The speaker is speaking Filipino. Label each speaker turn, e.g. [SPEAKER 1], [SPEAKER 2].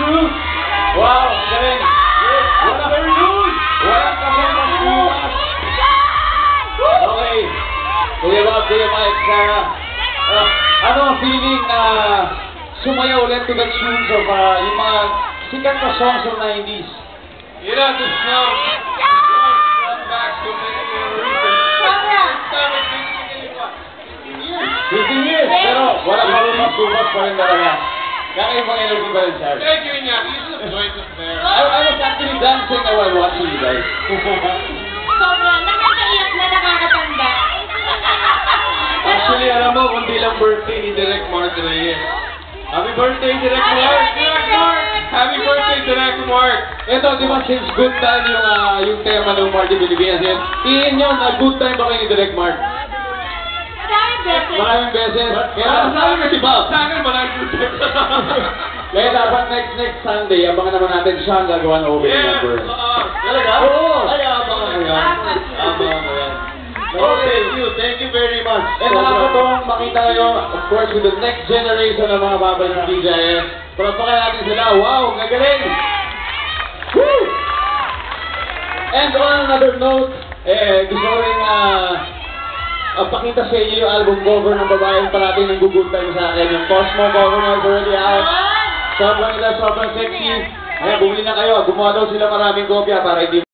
[SPEAKER 1] truth. Wow, galing. Wala very good. Wala ka ba mas. Okay. Kuya Bob, Kuya Mike, Sarah. Ano ang feeling na sumaya ulit to the tunes of yung mga sikat na songs of 90s?
[SPEAKER 2] You know, this song brought back so many memories. First time I've been singing in what?
[SPEAKER 1] 15 years, pero wala pa rin mas pa rin talaga. Kakaibang energy pa rin, Sarah.
[SPEAKER 2] Thank you, Iñaki. This is the voice of there.
[SPEAKER 1] I was actually dancing while watching you guys.
[SPEAKER 3] Sobrang nakakaiyak na nakakatanda.
[SPEAKER 2] Actually, alam mo, kundi lang birthday ni Direk Mark Reyes. Happy birthday, Direk Mark! Direk Mark! Happy birthday, Direk Mark!
[SPEAKER 1] Ito, di ba, since good time yung tema ng Marty Pilipinas yan, tingin nyo na good time ba kayo ni Direk Mark?
[SPEAKER 3] Maraming beses.
[SPEAKER 1] Maraming beses. Kaya
[SPEAKER 2] Sabi ko si Bob. Sa akin, maraming good time.
[SPEAKER 1] Kaya dapat next Sunday, abangan naman natin siya ang gagawa ng opening number.
[SPEAKER 2] Talaga?
[SPEAKER 1] Oo.
[SPEAKER 2] Ay, abangan mo yan. Abangan mo yan.
[SPEAKER 1] Oh,
[SPEAKER 2] Thank you very much.
[SPEAKER 1] And nakakatawang makita kayo, of course, with the next generation ng mga babay ng DJS. Palapakan natin sila. Wow, gagaling! Woo! And on another note, gusto ko rin pakita sa inyo yung album cover ng babaeng parating ng good time sa akin. Yung Cosmo cover na is already out. Sobrang sexy. Kaya bumili na kayo. Gumawa daw sila maraming kopya para hindi